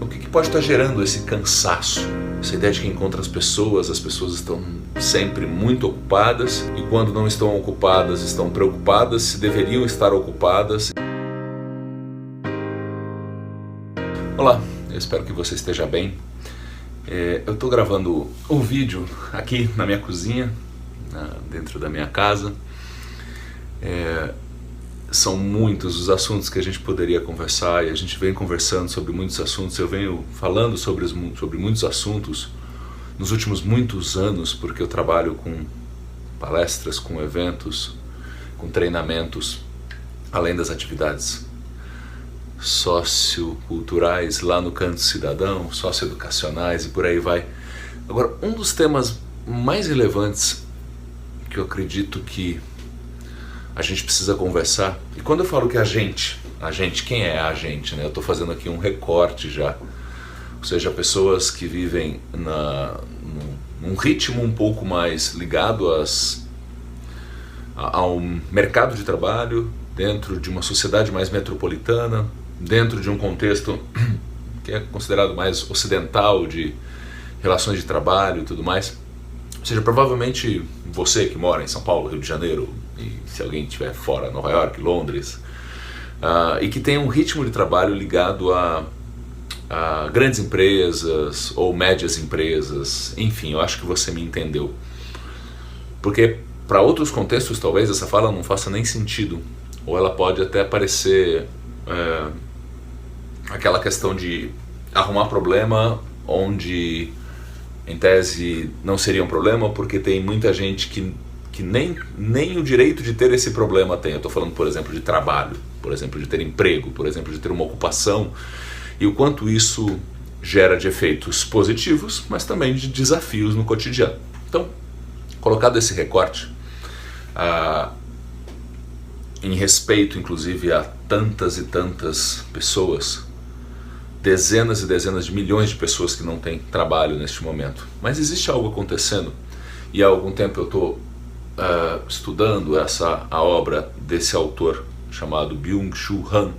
O que pode estar gerando esse cansaço? Essa ideia de que encontra as pessoas estão sempre muito ocupadas e quando não estão ocupadas estão preocupadas se deveriam estar ocupadas. Olá, eu espero que você esteja bem. Eu estou gravando um vídeo aqui na minha cozinha, dentro da minha casa. São muitos os assuntos que a gente poderia conversar e a gente vem conversando sobre muitos assuntos. Eu venho falando sobre muitos assuntos nos últimos muitos anos, porque eu trabalho com palestras, com eventos, com treinamentos, além das atividades socioculturais lá no Canto Cidadão, socioeducacionais e por aí vai. Agora, um dos temas mais relevantes que eu acredito que a gente precisa conversar, e quando eu falo que a gente, quem é a gente, né? Eu estou fazendo aqui um recorte já, ou seja, pessoas que vivem num ritmo um pouco mais ligado ao mercado de trabalho, dentro de uma sociedade mais metropolitana, dentro de um contexto que é considerado mais ocidental de relações de trabalho e tudo mais. Ou seja, provavelmente você que mora em São Paulo, Rio de Janeiro, e se alguém estiver fora, Nova York, Londres, e que tem um ritmo de trabalho ligado a grandes empresas ou médias empresas, enfim, eu acho que você me entendeu. Porque para outros contextos talvez essa fala não faça nem sentido, ou ela pode até parecer aquela questão de arrumar problema onde em tese não seria um problema, porque tem muita gente que nem o direito de ter esse problema tem. Eu estou falando, por exemplo, de trabalho, por exemplo, de ter emprego, por exemplo, de ter uma ocupação, e o quanto isso gera de efeitos positivos, mas também de desafios no cotidiano. Então, colocado esse recorte, em respeito inclusive a tantas e tantas pessoas, dezenas e dezenas de milhões de pessoas que não têm trabalho neste momento. Mas existe algo acontecendo, e há algum tempo eu estou estudando a obra desse autor chamado Byung-Chul Han,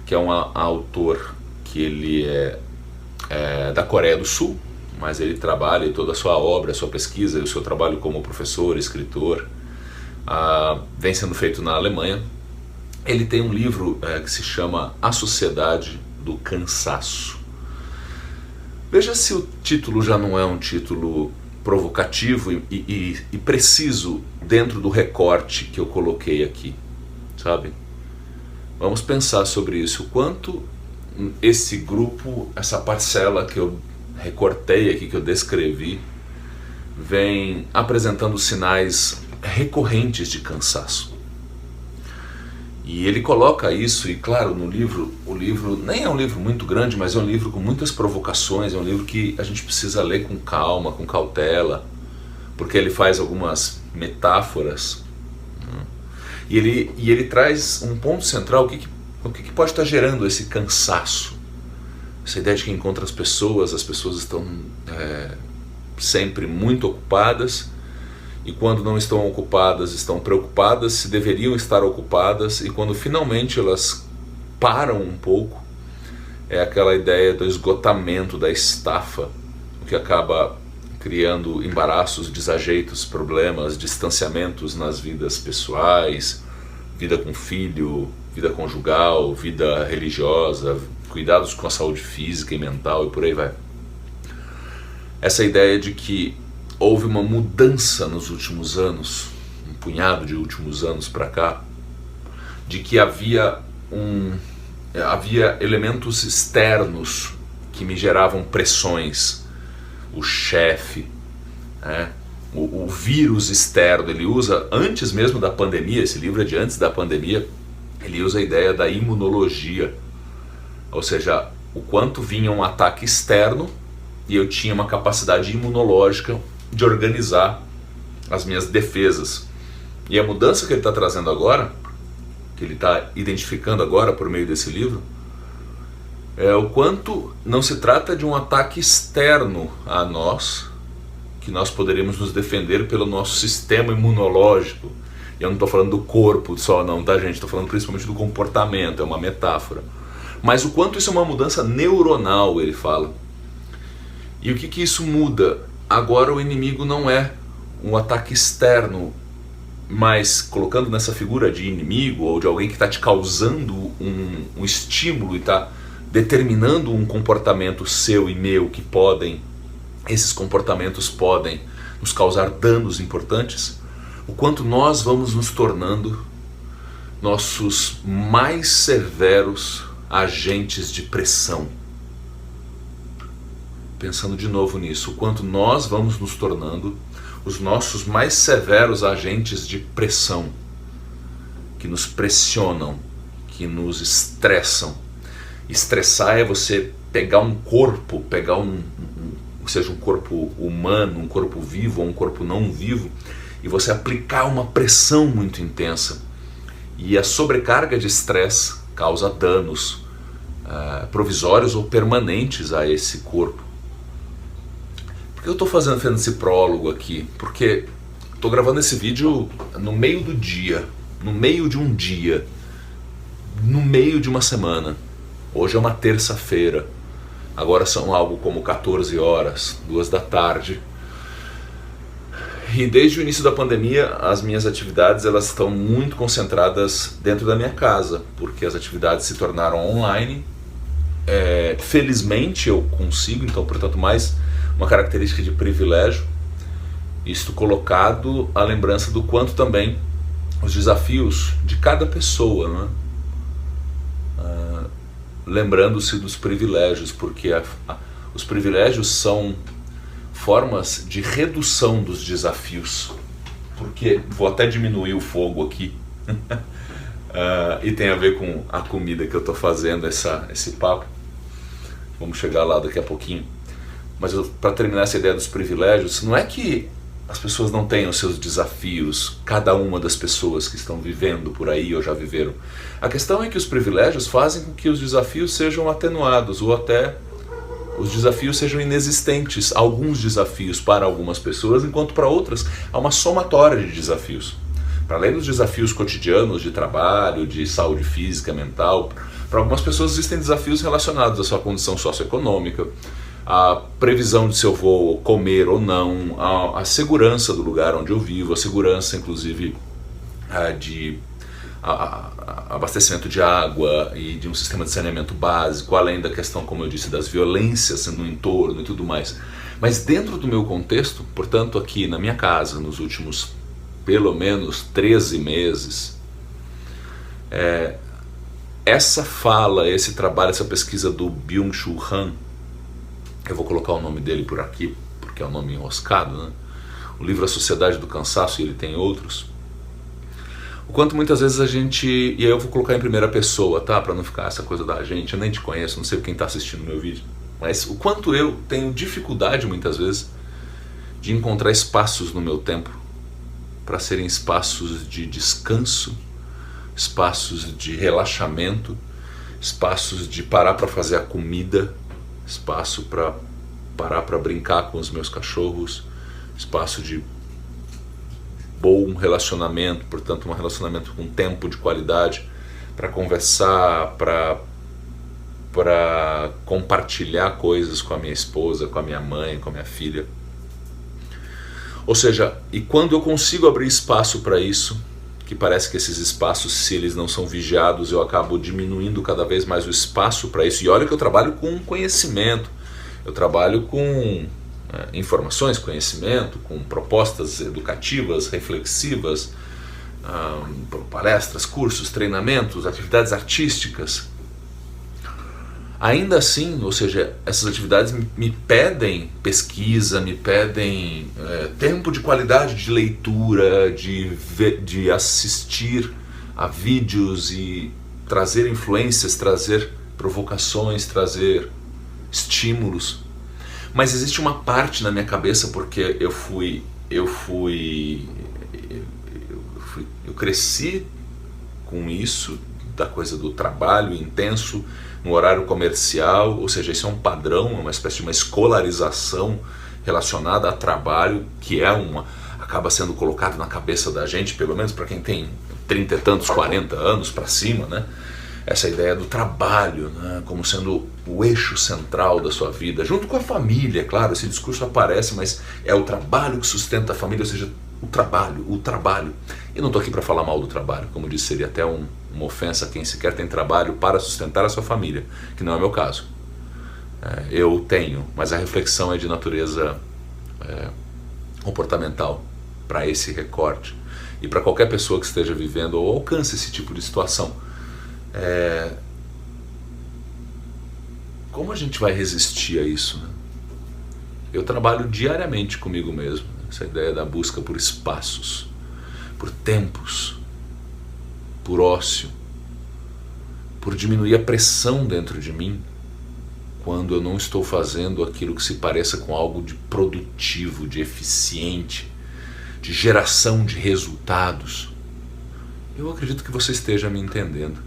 que é um autor que ele é da Coreia do Sul, mas ele trabalha, e toda a sua obra, a sua pesquisa e o seu trabalho como professor, escritor, vem sendo feito na Alemanha. Ele tem um livro que se chama A Sociedade do Cansaço. Veja se o título já não é um título provocativo e preciso dentro do recorte que eu coloquei aqui, sabe? Vamos pensar sobre isso, o quanto esse grupo, essa parcela que eu recortei aqui, que eu descrevi, vem apresentando sinais recorrentes de cansaço. E ele coloca isso, e claro, no livro, o livro nem é um livro muito grande, mas é um livro com muitas provocações, é um livro que a gente precisa ler com calma, com cautela, porque ele faz algumas metáforas, né? E ele traz um ponto central, o que pode estar gerando esse cansaço, essa ideia de que encontra as pessoas estão sempre muito ocupadas, e quando não estão ocupadas, estão preocupadas se deveriam estar ocupadas, e quando finalmente elas param um pouco, é aquela ideia do esgotamento, da estafa, o que acaba criando embaraços, desajeitos, problemas, distanciamentos nas vidas pessoais, vida com filho, vida conjugal, vida religiosa, cuidados com a saúde física e mental e por aí vai. Essa ideia de que houve uma mudança nos últimos anos, um punhado de últimos anos para cá, de que havia elementos externos que me geravam pressões. O chefe, o vírus externo, ele usa, antes mesmo da pandemia, esse livro é de antes da pandemia, ele usa a ideia da imunologia, ou seja, o quanto vinha um ataque externo e eu tinha uma capacidade imunológica de organizar as minhas defesas. E a mudança que ele está trazendo agora, que ele está identificando agora por meio desse livro, é o quanto não se trata de um ataque externo a nós, que nós poderíamos nos defender pelo nosso sistema imunológico. E eu não estou falando do corpo só não, tá gente? Estou falando principalmente do comportamento, é uma metáfora. mas o quanto isso é uma mudança neuronal, ele fala. E o que isso muda? Agora o inimigo não é um ataque externo, mas colocando nessa figura de inimigo ou de alguém que está te causando um estímulo e está determinando um comportamento seu e meu que esses comportamentos podem nos causar danos importantes, o quanto nós vamos nos tornando nossos mais severos agentes de pressão. Pensando de novo nisso, o quanto nós vamos nos tornando os nossos mais severos agentes de pressão, que nos pressionam, que nos estressam. Estressar é você pegar um corpo, seja um corpo humano, um corpo vivo ou um corpo não vivo, e você aplicar uma pressão muito intensa. E a sobrecarga de estresse causa danos provisórios ou permanentes a esse corpo. Por que eu estou fazendo esse prólogo aqui? Porque estou gravando esse vídeo no meio do dia, no meio de um dia, no meio de uma semana. Hoje é uma terça-feira, agora são algo como 14 horas, 2 da tarde. E desde o início da pandemia, as minhas atividades elas estão muito concentradas dentro da minha casa, porque as atividades se tornaram online. Felizmente eu consigo, então, portanto, mais uma característica de privilégio, isto colocado à lembrança do quanto também os desafios de cada pessoa, né? Lembrando-se dos privilégios, porque os privilégios são formas de redução dos desafios. Porque vou até diminuir o fogo aqui e tem a ver com a comida que eu estou fazendo, esse papo. Vamos chegar lá daqui a pouquinho. Mas para terminar essa ideia dos privilégios, não é que as pessoas não tenham seus desafios, cada uma das pessoas que estão vivendo por aí ou já viveram. A questão é que os privilégios fazem com que os desafios sejam atenuados ou até os desafios sejam inexistentes. Alguns desafios para algumas pessoas, enquanto para outras há uma somatória de desafios. Para além dos desafios cotidianos de trabalho, de saúde física, mental, para algumas pessoas existem desafios relacionados à sua condição socioeconômica, a previsão de se eu vou comer ou não, a segurança do lugar onde eu vivo, a segurança inclusive de abastecimento de água e de um sistema de saneamento básico, além da questão, como eu disse, das violências no entorno e tudo mais. Mas dentro do meu contexto, portanto aqui na minha casa, nos últimos pelo menos 13 meses, essa fala, esse trabalho, essa pesquisa do Byung-Chul Han, eu vou colocar o nome dele por aqui, porque é um nome enroscado, né? O livro A Sociedade do Cansaço, e ele tem outros. O quanto muitas vezes a gente, e aí eu vou colocar em primeira pessoa, tá? Para não ficar essa coisa da gente, eu nem te conheço, não sei quem está assistindo o meu vídeo, mas o quanto eu tenho dificuldade muitas vezes de encontrar espaços no meu tempo para serem espaços de descanso, espaços de relaxamento, espaços de parar para fazer a comida, espaço para parar para brincar com os meus cachorros, espaço de bom relacionamento, portanto um relacionamento com tempo de qualidade, para conversar, para compartilhar coisas com a minha esposa, com a minha mãe, com a minha filha. Ou seja, e quando eu consigo abrir espaço para isso, que parece que esses espaços, se eles não são vigiados, eu acabo diminuindo cada vez mais o espaço para isso. E olha que eu trabalho com conhecimento, eu trabalho com informações, conhecimento, com propostas educativas, reflexivas, palestras, cursos, treinamentos, atividades artísticas. Ainda assim, ou seja, essas atividades me pedem pesquisa, me pedem tempo de qualidade de leitura, de assistir a vídeos e trazer influências, trazer provocações, trazer estímulos. Mas existe uma parte na minha cabeça, porque eu cresci com isso, da coisa do trabalho intenso, no horário comercial, ou seja, isso é um padrão, uma espécie de uma escolarização relacionada a trabalho, que acaba sendo colocado na cabeça da gente, pelo menos para quem tem 30 e tantos, 40 anos para cima, né? essa ideia do trabalho, né, como sendo o eixo central da sua vida, junto com a família, claro, esse discurso aparece, mas é o trabalho que sustenta a família, ou seja, o trabalho. Eu não estou aqui para falar mal do trabalho, como disse, seria até uma ofensa a quem sequer tem trabalho para sustentar a sua família, que não é o meu caso. Eu tenho, mas a reflexão é de natureza comportamental, para esse recorte. E para qualquer pessoa que esteja vivendo ou alcance esse tipo de situação. Como a gente vai resistir a isso, né? Eu trabalho diariamente comigo mesmo, essa ideia da busca por espaços, por tempos, por ócio, por diminuir a pressão dentro de mim quando eu não estou fazendo aquilo que se pareça com algo de produtivo, de eficiente, de geração de resultados. Eu acredito que você esteja me entendendo.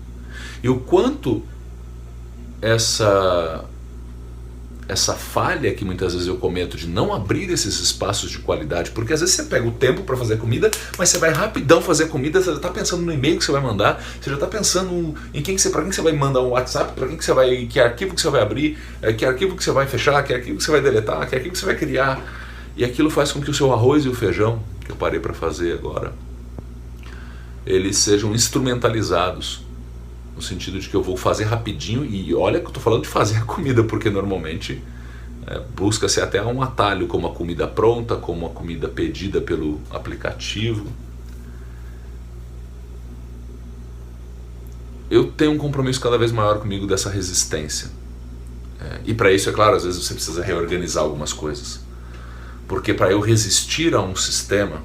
E o quanto essa falha que muitas vezes eu cometo de não abrir esses espaços de qualidade, porque às vezes você pega o tempo para fazer comida, mas você vai rapidão fazer comida, você já está pensando no e-mail que você vai mandar, você já está pensando em para quem você vai mandar um WhatsApp, para quem que você vai, que arquivo que você vai abrir, que arquivo que você vai fechar, que arquivo que você vai deletar, que arquivo que você vai criar. E aquilo faz com que o seu arroz e o feijão, que eu parei para fazer agora, eles sejam instrumentalizados, no sentido de que eu vou fazer rapidinho, e olha que eu estou falando de fazer a comida, porque normalmente busca-se até um atalho, como a comida pronta, como a comida pedida pelo aplicativo. Eu tenho um compromisso cada vez maior comigo dessa resistência. E para isso, é claro, às vezes você precisa reorganizar algumas coisas. Porque para eu resistir a um sistema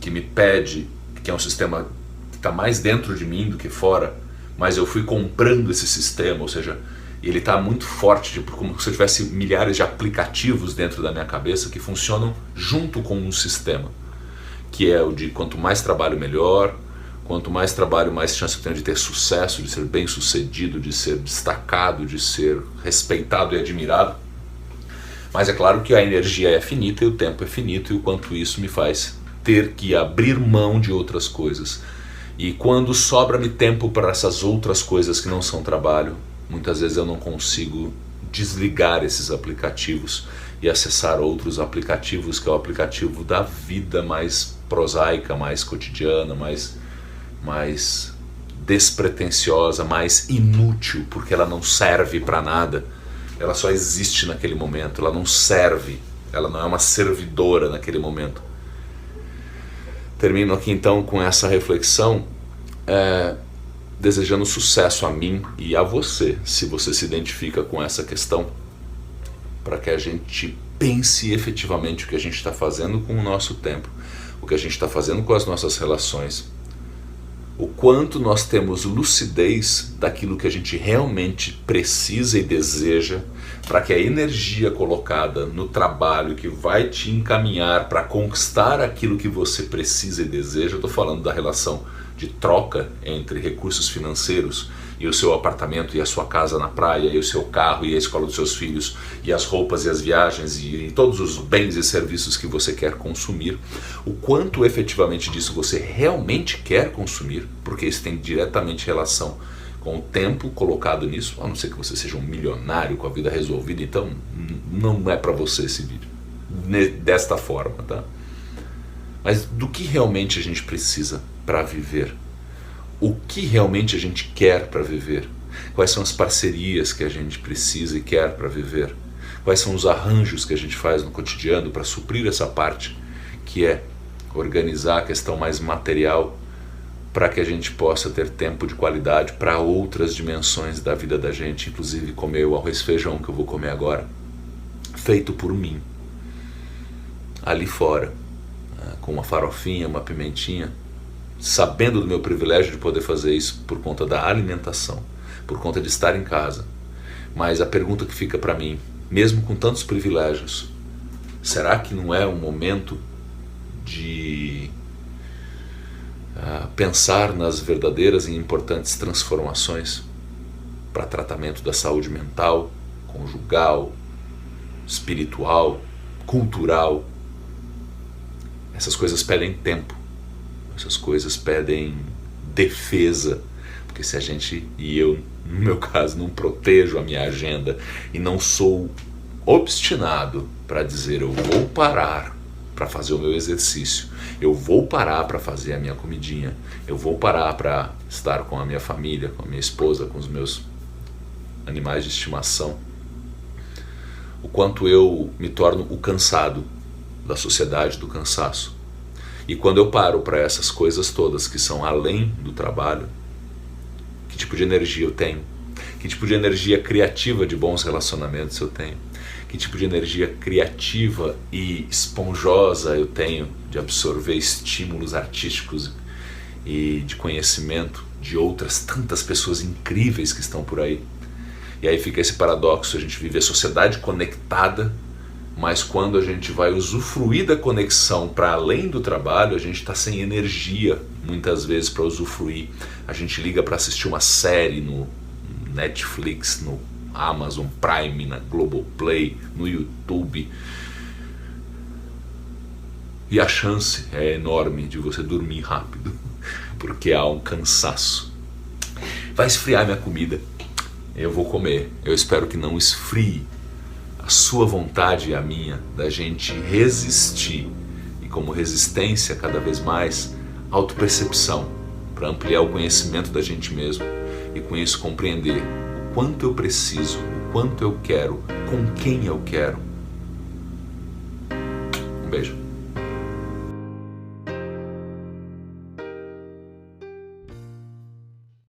que me pede, que é um sistema que está mais dentro de mim do que fora, mas eu fui comprando esse sistema, ou seja, ele está muito forte, tipo, como se eu tivesse milhares de aplicativos dentro da minha cabeça que funcionam junto com um sistema, que é o de quanto mais trabalho melhor, quanto mais trabalho mais chance eu tenho de ter sucesso, de ser bem sucedido, de ser destacado, de ser respeitado e admirado. Mas é claro que a energia é finita e o tempo é finito, e o quanto isso me faz ter que abrir mão de outras coisas. E quando sobra-me tempo para essas outras coisas que não são trabalho, muitas vezes eu não consigo desligar esses aplicativos e acessar outros aplicativos, que é o aplicativo da vida mais prosaica, mais cotidiana, mais despretensiosa, mais inútil, porque ela não serve para nada. Ela só existe naquele momento, ela não serve, ela não é uma servidora naquele momento. Termino aqui então com essa reflexão, desejando sucesso a mim e a você, se você se identifica com essa questão, para que a gente pense efetivamente o que a gente está fazendo com o nosso tempo, o que a gente está fazendo com as nossas relações, o quanto nós temos lucidez daquilo que a gente realmente precisa e deseja, para que a energia colocada no trabalho que vai te encaminhar para conquistar aquilo que você precisa e deseja, eu estou falando da relação de troca entre recursos financeiros e o seu apartamento e a sua casa na praia, e o seu carro e a escola dos seus filhos, e as roupas e as viagens e todos os bens e serviços que você quer consumir, o quanto efetivamente disso você realmente quer consumir, porque isso tem diretamente relação com o tempo colocado nisso, a não ser que você seja um milionário com a vida resolvida, então não é para você esse vídeo, desta forma, tá? Mas do que realmente a gente precisa para viver? O que realmente a gente quer para viver? Quais são as parcerias que a gente precisa e quer para viver? Quais são os arranjos que a gente faz no cotidiano para suprir essa parte, que é organizar a questão mais material, para que a gente possa ter tempo de qualidade para outras dimensões da vida da gente, inclusive comer o arroz e feijão que eu vou comer agora, feito por mim, ali fora, com uma farofinha, uma pimentinha, sabendo do meu privilégio de poder fazer isso por conta da alimentação, por conta de estar em casa. Mas a pergunta que fica para mim, mesmo com tantos privilégios, será que não é um momento de pensar nas verdadeiras e importantes transformações para tratamento da saúde mental, conjugal, espiritual, cultural? Essas coisas pedem tempo, essas coisas pedem defesa, porque Porque se a gente, e eu no meu caso, não protejo a minha agenda e não sou obstinado para dizer eu vou parar para fazer o meu exercício, eu vou parar para fazer a minha comidinha, eu vou parar para estar com a minha família, com a minha esposa, com os meus animais de estimação, o quanto eu me torno o cansado da sociedade do cansaço. E quando eu paro para essas coisas todas que são além do trabalho, que tipo de energia eu tenho? Que tipo de energia criativa de bons relacionamentos eu tenho? Que tipo de energia criativa e esponjosa eu tenho de absorver estímulos artísticos e de conhecimento de outras tantas pessoas incríveis que estão por aí? E aí fica esse paradoxo, a gente vive a sociedade conectada, mas quando a gente vai usufruir da conexão para além do trabalho, a gente está sem energia, muitas vezes, para usufruir. A gente liga para assistir uma série no Netflix, no Amazon Prime, na Globoplay, no YouTube. E a chance é enorme de você dormir rápido, porque há um cansaço. Vai esfriar minha comida, eu vou comer. Eu espero que não esfrie a sua vontade e a minha da gente resistir, e como resistência cada vez mais autopercepção, para ampliar o conhecimento da gente mesmo e com isso compreender o quanto eu preciso, o quanto eu quero, com quem eu quero. Um beijo.